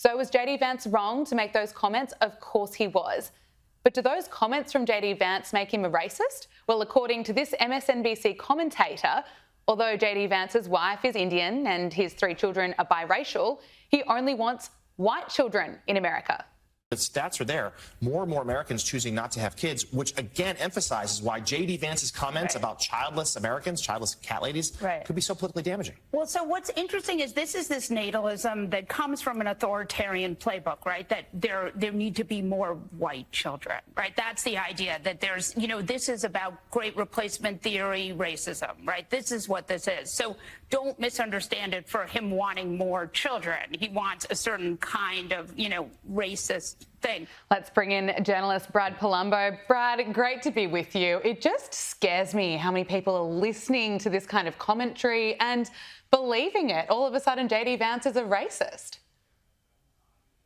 So was JD Vance wrong to make those comments? Of course he was. But do those comments from JD Vance make him a racist? Well, according to this MSNBC commentator, although JD Vance's wife is Indian and his 3 children are biracial, he only wants white children in America. The stats are there. More and more Americans choosing not to have kids, which again emphasizes why JD Vance's comments about childless Americans, childless cat ladies, could be so politically damaging. Well, so what's interesting is this natalism that comes from an authoritarian playbook, right? That there need to be more white children, right? That's the idea that there's, this is about great replacement theory, racism, right? This is what this is. So don't misunderstand it for him wanting more children. He wants a certain kind of, racist thing. Let's bring in journalist Brad Polumbo. Brad, great to be with you. It just scares me how many people are listening to this kind of commentary and believing it. All of a sudden, JD Vance is a racist.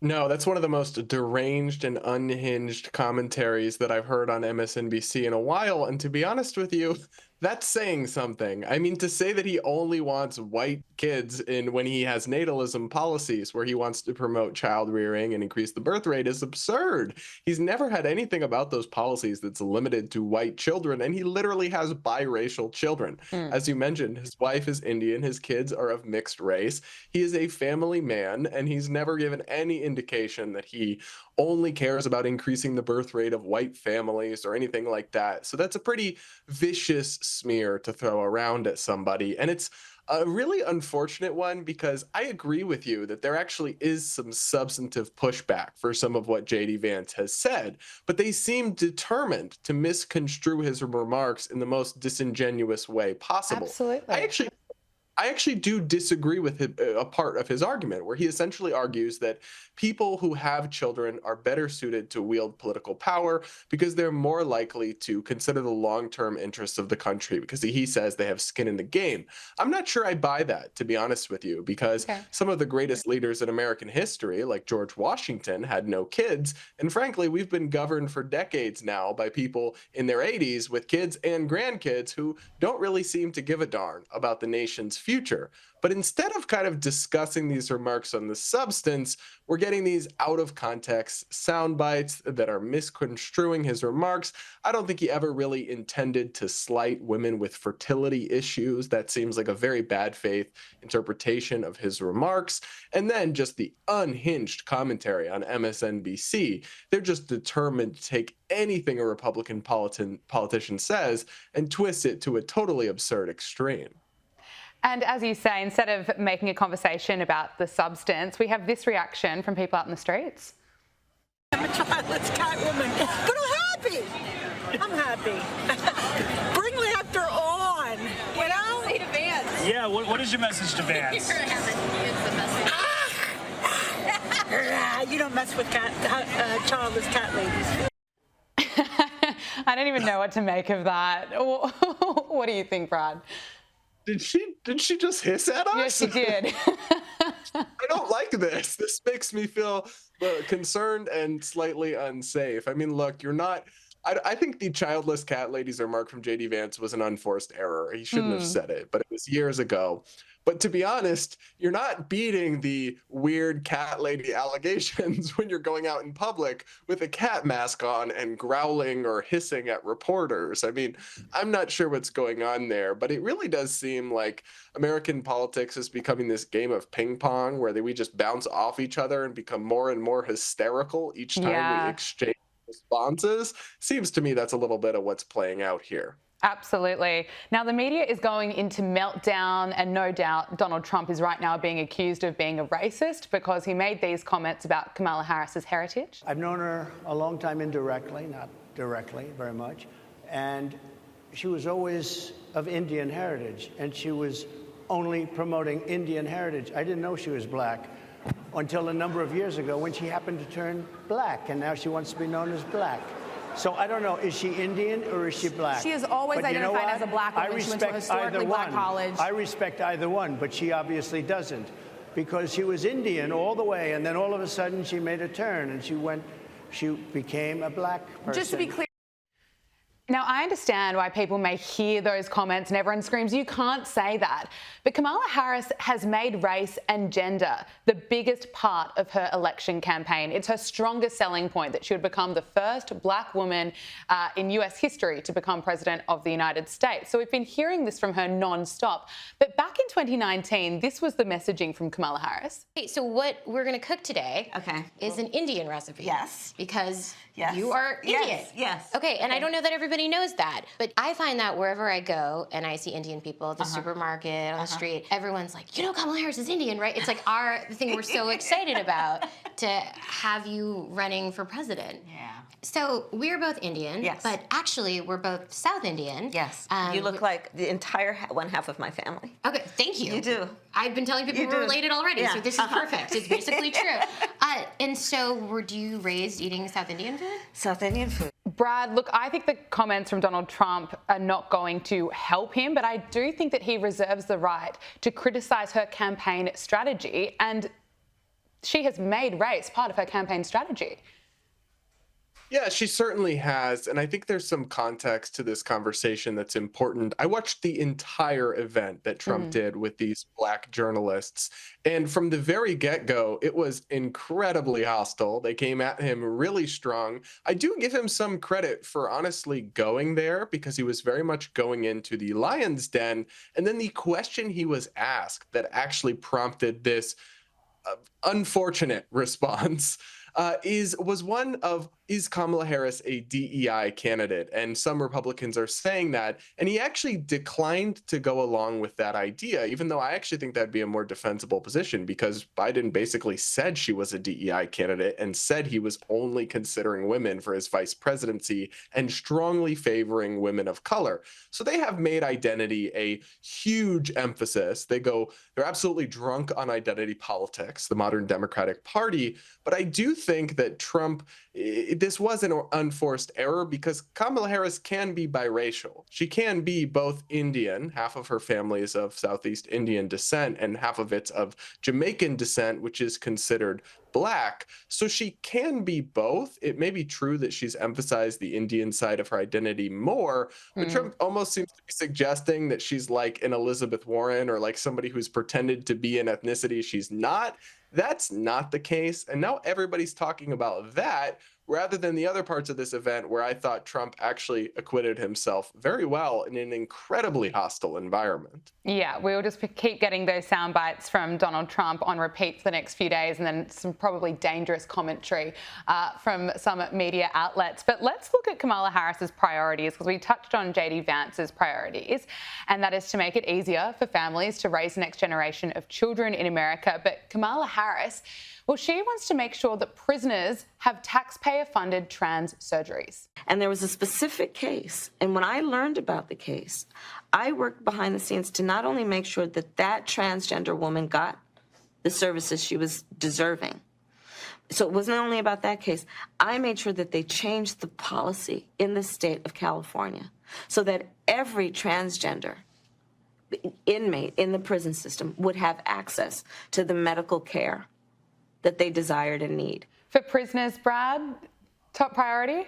No, that's one of the most deranged and unhinged commentaries that I've heard on MSNBC in a while. And to be honest with you, that's saying something. I mean, to say that he only wants white kids when he has natalism policies where he wants to promote child rearing and increase the birth rate is absurd. He's never had anything about those policies that's limited to white children, and he literally has biracial children. As you mentioned, his wife is Indian, his kids are of mixed race. He is a family man, and he's never given any indication that he only cares about increasing the birth rate of white families or anything like that. So that's a pretty vicious smear to throw around at somebody. And it's a really unfortunate one because I agree with you that there actually is some substantive pushback for some of what JD Vance has said, but they seem determined to misconstrue his remarks in the most disingenuous way possible. Absolutely. I actually do disagree with a part of his argument where he essentially argues that people who have children are better suited to wield political power because they're more likely to consider the long-term interests of the country because he says they have skin in the game. I'm not sure I buy that, to be honest with you, because some of the greatest leaders in American history, like George Washington, had no kids. And frankly, we've been governed for decades now by people in their 80s with kids and grandkids who don't really seem to give a darn about the nation's future. But instead of kind of discussing these remarks on the substance, we're getting these out of context sound bites that are misconstruing his remarks. I don't think he ever really intended to slight women with fertility issues. That seems like a very bad faith interpretation of his remarks. And then just the unhinged commentary on MSNBC. They're just determined to take anything a Republican politician says and twist it to a totally absurd extreme. And as you say, instead of making a conversation about the substance, we have this reaction from people out in the streets. I'm a childless cat woman, but I'm happy. I'm happy. Bring laughter on, you know? Say to Vance. Yeah, what is your message to Vance? You don't mess with childless cat ladies. I don't even know what to make of that. What do you think, Brad? Did she just hiss at us? Yes, she did. I don't like this. This makes me feel concerned and slightly unsafe. I mean, look, I think the childless cat ladies remark from JD Vance was an unforced error. He shouldn't have said it, but it was years ago. But to be honest, you're not beating the weird cat lady allegations when you're going out in public with a cat mask on and growling or hissing at reporters. I mean, I'm not sure what's going on there, but it really does seem like American politics is becoming this game of ping pong where we just bounce off each other and become more and more hysterical each time we exchange responses. Seems to me that's a little bit of what's playing out here. Absolutely. Now, the media is going into meltdown, and no doubt Donald Trump is right now being accused of being a racist because he made these comments about Kamala Harris's heritage. I've known her a long time indirectly, not directly very much, and she was always of Indian heritage, and she was only promoting Indian heritage. I didn't know she was black until a number of years ago when she happened to turn black, and now she wants to be known as black. So I don't know, is she Indian or is she black? She is always identified as a black woman. She went to a historically black college. I respect either one, but she obviously doesn't, because she was Indian all the way, and then all of a sudden she made a turn and she became a black person. Just to be clear. Now, I understand why people may hear those comments and everyone screams, you can't say that. But Kamala Harris has made race and gender the biggest part of her election campaign. It's her strongest selling point that she would become the first black woman in US history to become president of the United States. So we've been hearing this from her non-stop. But back in 2019, this was the messaging from Kamala Harris. Okay, so what we're going to cook today is an Indian recipe. Yes. Because you are Indian. Yes. Okay, and I don't know that everybody knows that, but I find that wherever I go and I see Indian people at the supermarket, on the street, everyone's like, you know, Kamala Harris is Indian, right? It's like the thing we're so excited about to have you running for president. Yeah. So we're both Indian, but actually we're both South Indian. Yes. You look like the entire one half of my family. Okay, thank you. You do. I've been telling people we're related already, so this is perfect. It's basically true. And so were you raised eating South Indian food? South Indian food. Brad, look, I think the comments from Donald Trump are not going to help him, but I do think that he reserves the right to criticise her campaign strategy, and she has made race part of her campaign strategy. Yeah, she certainly has. And I think there's some context to this conversation that's important. I watched the entire event that Trump did with these black journalists. And from the very get-go, it was incredibly hostile. They came at him really strong. I do give him some credit for honestly going there because he was very much going into the lion's den. And then the question he was asked that actually prompted this unfortunate response was one of, is Kamala Harris a DEI candidate? And some Republicans are saying that. And he actually declined to go along with that idea, even though I actually think that'd be a more defensible position because Biden basically said she was a DEI candidate and said he was only considering women for his vice presidency and strongly favoring women of color. So they have made identity a huge emphasis. They're absolutely drunk on identity politics, the modern Democratic Party. But I do think that Trump, this was an unforced error because Kamala Harris can be biracial. She can be both Indian, half of her family is of Southeast Indian descent, and half of it's of Jamaican descent, which is considered black. So she can be both. It may be true that she's emphasized the Indian side of her identity more, but Trump almost seems to be suggesting that she's like an Elizabeth Warren or like somebody who's pretended to be an ethnicity she's not. That's not the case. And now everybody's talking about that rather than the other parts of this event where I thought Trump actually acquitted himself very well in an incredibly hostile environment. Yeah, we'll just keep getting those sound bites from Donald Trump on repeat for the next few days and then some probably dangerous commentary from some media outlets. But let's look at Kamala Harris's priorities because we touched on JD Vance's priorities, and that is to make it easier for families to raise the next generation of children in America. But Kamala Harris, well, she wants to make sure that prisoners have taxpayer-funded trans surgeries. And there was a specific case, and when I learned about the case, I worked behind the scenes to not only make sure that that transgender woman got the services she was deserving. So it wasn't only about that case. I made sure that they changed the policy in the state of California so that every transgender inmate in the prison system would have access to the medical care that they desired and need. For prisoners, Brad, top priority?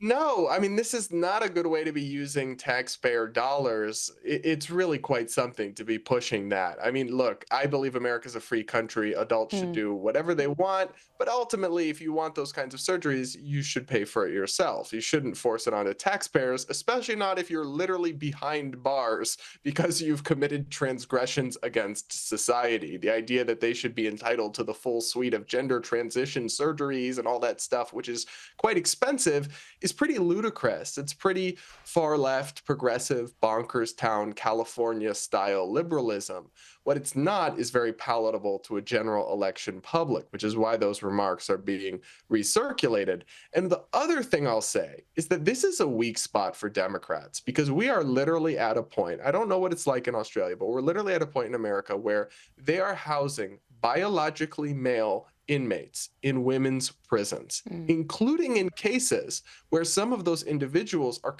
No, I mean, this is not a good way to be using taxpayer dollars. It's really quite something to be pushing that. I mean, look, I believe America's a free country. Adults should do whatever they want. But ultimately, if you want those kinds of surgeries, you should pay for it yourself. You shouldn't force it onto taxpayers, especially not if you're literally behind bars because you've committed transgressions against society. The idea that they should be entitled to the full suite of gender transition surgeries and all that stuff, which is quite expensive, is pretty ludicrous. It's pretty far left, progressive, bonkers town, California style liberalism. What it's not is very palatable to a general election public, which is why those remarks are being recirculated. And the other thing I'll say is that this is a weak spot for Democrats because we are literally at a point, I don't know what it's like in Australia, but we're literally at a point in America where they are housing biologically male inmates in women's prisons, including in cases where some of those individuals are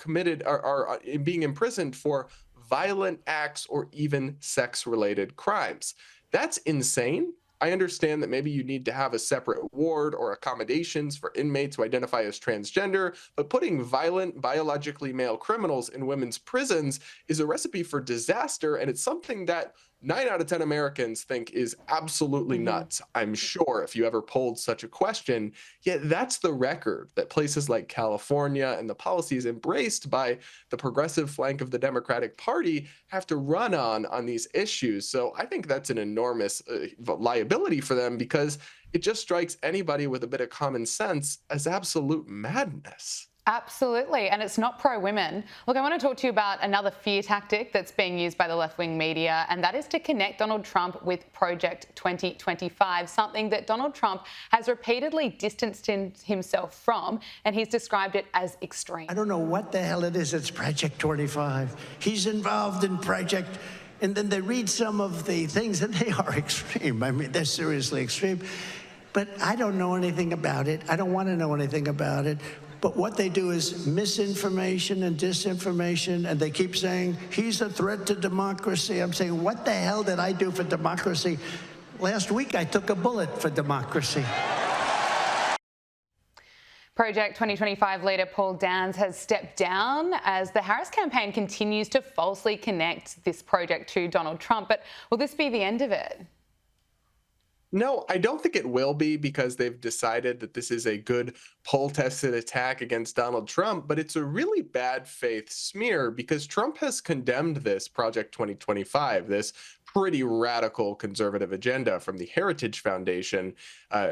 being imprisoned for violent acts or even sex-related crimes. That's insane. I understand that maybe you need to have a separate ward or accommodations for inmates who identify as transgender, but putting violent, biologically male criminals in women's prisons is a recipe for disaster, and it's something that 9 out of 10 Americans think is absolutely nuts, I'm sure, if you ever polled such a question. Yet that's the record that places like California and the policies embraced by the progressive flank of the Democratic Party have to run on these issues. So I think that's an enormous liability for them, because it just strikes anybody with a bit of common sense as absolute madness. Absolutely, and it's not pro-women. Look, I want to talk to you about another fear tactic that's being used by the left-wing media, and that is to connect Donald Trump with Project 2025, something that Donald Trump has repeatedly distanced himself from, and he's described it as extreme. I don't know what the hell it is. It's Project 25. He's involved in Project, and then they read some of the things, and they are extreme. I mean, they're seriously extreme. But I don't know anything about it. I don't want to know anything about it. But what they do is misinformation and disinformation, and they keep saying, he's a threat to democracy. I'm saying, what the hell did I do for democracy? Last week, I took a bullet for democracy. Project 2025 leader Paul Dans has stepped down as the Harris campaign continues to falsely connect this project to Donald Trump. But will this be the end of it? No, I don't think it will be, because they've decided that this is a good poll-tested attack against Donald Trump, but it's a really bad faith smear, because Trump has condemned this Project 2025, this pretty radical conservative agenda from the Heritage Foundation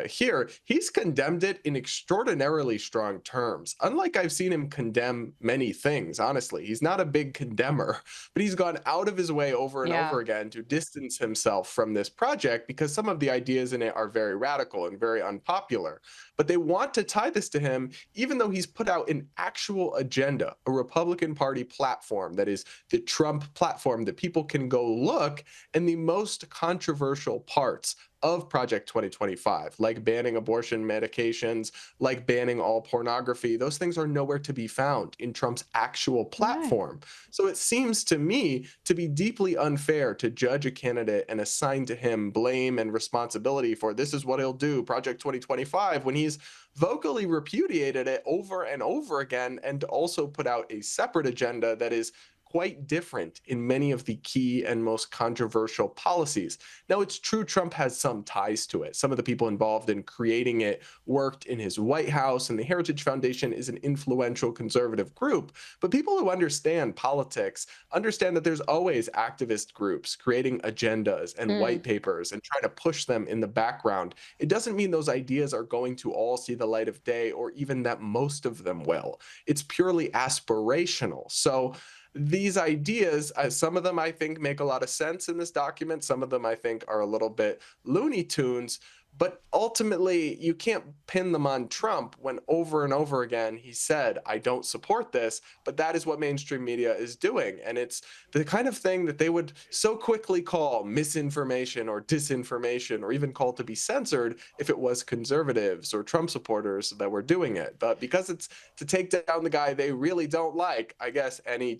here. He's condemned it in extraordinarily strong terms. Unlike I've seen him condemn many things, honestly. He's not a big condemner, but he's gone out of his way over and over again to distance himself from this project, because some of the ideas in it are very radical and very unpopular. But they want to tie this to him, even though he's put out an actual agenda, a Republican Party platform that is the Trump platform that people can go look, and the most controversial parts of Project 2025, like banning abortion medications, like banning all pornography, those things are nowhere to be found in Trump's actual platform. So it seems to me to be deeply unfair to judge a candidate and assign to him blame and responsibility for this is what he'll do, Project 2025, when he's vocally repudiated it over and over again, and also put out a separate agenda that is quite different in many of the key and most controversial policies. Now, it's true Trump has some ties to it. Some of the people involved in creating it worked in his White House, and the Heritage Foundation is an influential conservative group. But people who understand politics understand that there's always activist groups creating agendas and white papers and trying to push them in the background. It doesn't mean those ideas are going to all see the light of day, or even that most of them will. It's purely aspirational. So these ideas, some of them I think make a lot of sense in this document. Some of them I think are a little bit Looney Tunes. But ultimately, you can't pin them on Trump when over and over again he said, I don't support this, but that is what mainstream media is doing. And it's the kind of thing that they would so quickly call misinformation or disinformation, or even call to be censored if it was conservatives or Trump supporters that were doing it. But because it's to take down the guy they really don't like, I guess any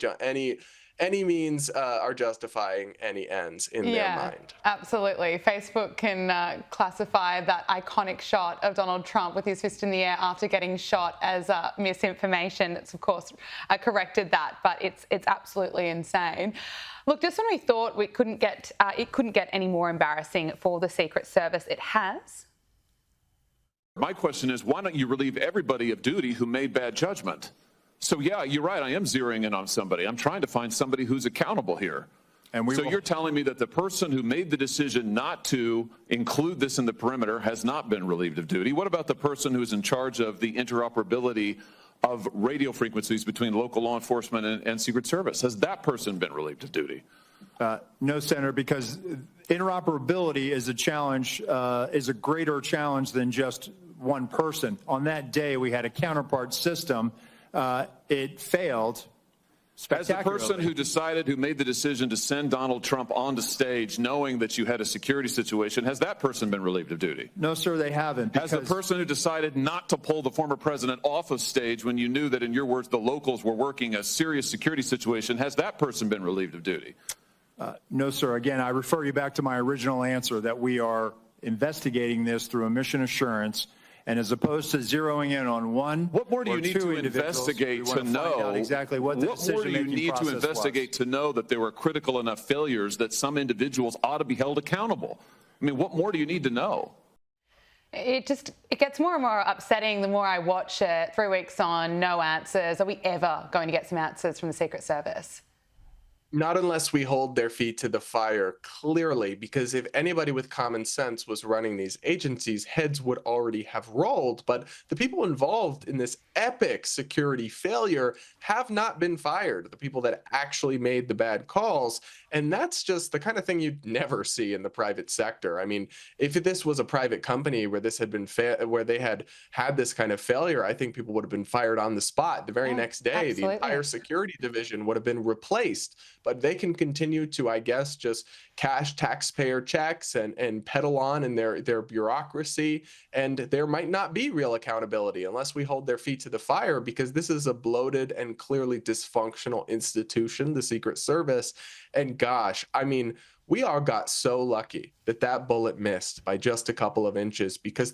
means are justifying any ends in their mind. Absolutely. Facebook can classify that iconic shot of Donald Trump with his fist in the air after getting shot as misinformation. It's of course corrected that, but it's absolutely insane. Look, just when we thought it couldn't get any more embarrassing for the Secret Service, it has. My question is, why don't you relieve everybody of duty who made bad judgment? So, yeah, you're right. I am zeroing in on somebody. I'm trying to find somebody who's accountable here. So you're telling me that the person who made the decision not to include this in the perimeter has not been relieved of duty. What about the person who's in charge of the interoperability of radio frequencies between local law enforcement and Secret Service? Has that person been relieved of duty? No, Senator, because interoperability is a challenge, is a greater challenge than just one person. On that day, we had a counterpart system. It failed As the person who made the decision to send Donald Trump onto stage knowing that you had a security situation, has that person been relieved of duty? No, sir, they haven't. Has the person who decided not to pull the former president off of stage when you knew that, in your words, the locals were working a serious security situation, has that person been relieved of duty? No, sir. Again, I refer you back to my original answer that we are investigating this through emission assurance. And as opposed to zeroing in on one, what more do you need to investigate to know exactly what the decision-making process was? What more do you need to investigate to know that there were critical enough failures that some individuals ought to be held accountable? I mean, what more do you need to know? It gets more and more upsetting the more I watch it. 3 weeks on, no answers. Are we ever going to get some answers from the Secret Service? Not unless we hold their feet to the fire, clearly, because if anybody with common sense was running these agencies, heads would already have rolled. But the people involved in this epic security failure have not been fired, the people that actually made the bad calls. And that's just the kind of thing you'd never see in the private sector. I mean, if this was a private company where this had been where they had this kind of failure, I think people would have been fired on the spot. The very next day, absolutely. The entire security division would have been replaced. But they can continue to, I guess, just cash taxpayer checks and peddle on in their bureaucracy. And there might not be real accountability unless we hold their feet to the fire, because this is a bloated and clearly dysfunctional institution, the Secret Service. And gosh, I mean, we all got so lucky that bullet missed by just a couple of inches, because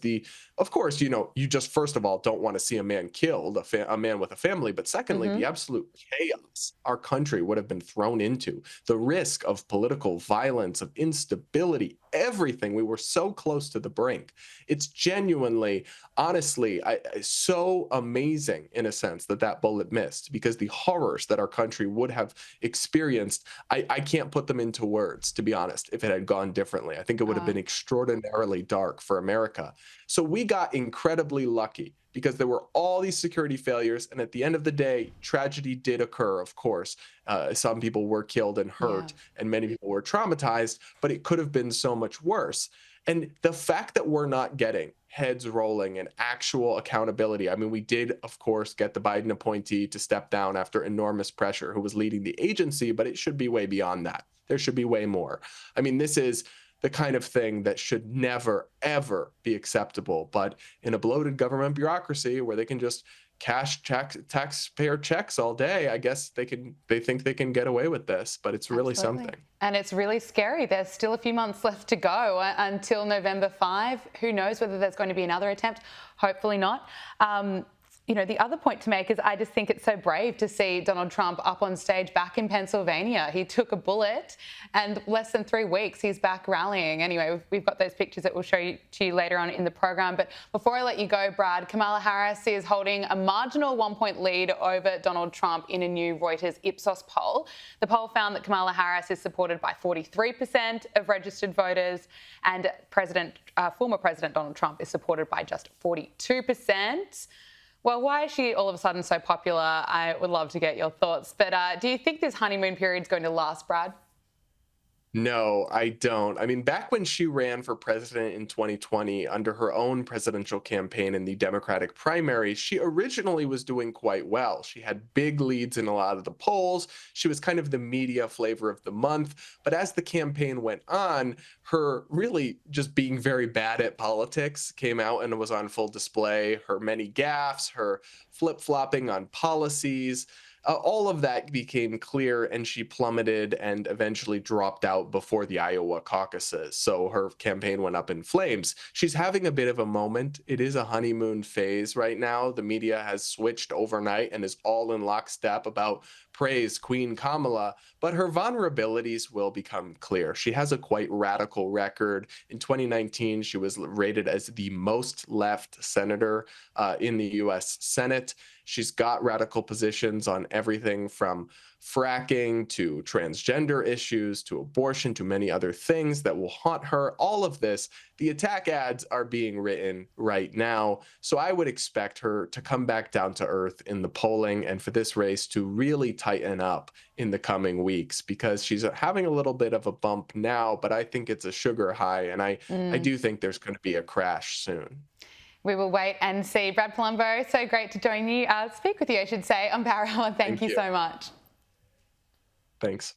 of course, you just first of all don't want to see a man killed, a man with a family, but secondly, the absolute chaos our country would have been thrown into, the risk of political violence, of instability, everything. We were so close to the brink. It's genuinely, honestly, so amazing in a sense that bullet missed, because the horrors that our country would have experienced, I can't put them into words, to be honest, if it had gone differently. I think it would have been extraordinarily dark for America. So we got incredibly lucky, because there were all these security failures. And at the end of the day, tragedy did occur, of course. Some people were killed and hurt, and many people were traumatized, but it could have been so much worse. And the fact that we're not getting heads rolling and actual accountability. I mean, we did, of course, get the Biden appointee to step down after enormous pressure, who was leading the agency, but it should be way beyond that. There should be way more. I mean, this is the kind of thing that should never, ever be acceptable. But in a bloated government bureaucracy where they can just cash taxpayer checks all day, I guess they think they can get away with this, but it's really something. And it's really scary. There's still a few months left to go until November 5. Who knows whether there's going to be another attempt? Hopefully not. The other point to make is I just think it's so brave to see Donald Trump up on stage back in Pennsylvania. He took a bullet, and less than 3 weeks, he's back rallying. Anyway, we've got those pictures that we'll show to you later on in the program. But before I let you go, Brad, Kamala Harris is holding a marginal 1-point lead over Donald Trump in a new Reuters Ipsos poll. The poll found that Kamala Harris is supported by 43% of registered voters, and former President Donald Trump is supported by just 42%. Well, why is she all of a sudden so popular? I would love to get your thoughts. But do you think this honeymoon period is going to last, Brad? No, I don't. I mean, back when she ran for president in 2020 under her own presidential campaign in the Democratic primary, she originally was doing quite well. She had big leads in a lot of the polls. She was kind of the media flavor of the month. But as the campaign went on, her really just being very bad at politics came out and was on full display. Her many gaffes, her flip-flopping on policies, all of that became clear, and she plummeted and eventually dropped out before the Iowa caucuses. So her campaign went up in flames. She's having a bit of a moment. It is a honeymoon phase right now. The media has switched overnight and is all in lockstep about praise Queen Kamala, but her vulnerabilities will become clear. She has a quite radical record. In 2019, she was rated as the most left senator in the U.S. Senate. She's got radical positions on everything from fracking to transgender issues to abortion to many other things that will haunt her. All of this, the attack ads are being written right now. So I would expect her to come back down to earth in the polling and for this race to really tighten up in the coming weeks, because she's having a little bit of a bump now, but I think it's a sugar high. And I do think there's going to be a crash soon. We will wait and see. Brad Polumbo, so great to join you, speak with you, I should say, on Power Hour. Thank you so much. Thanks.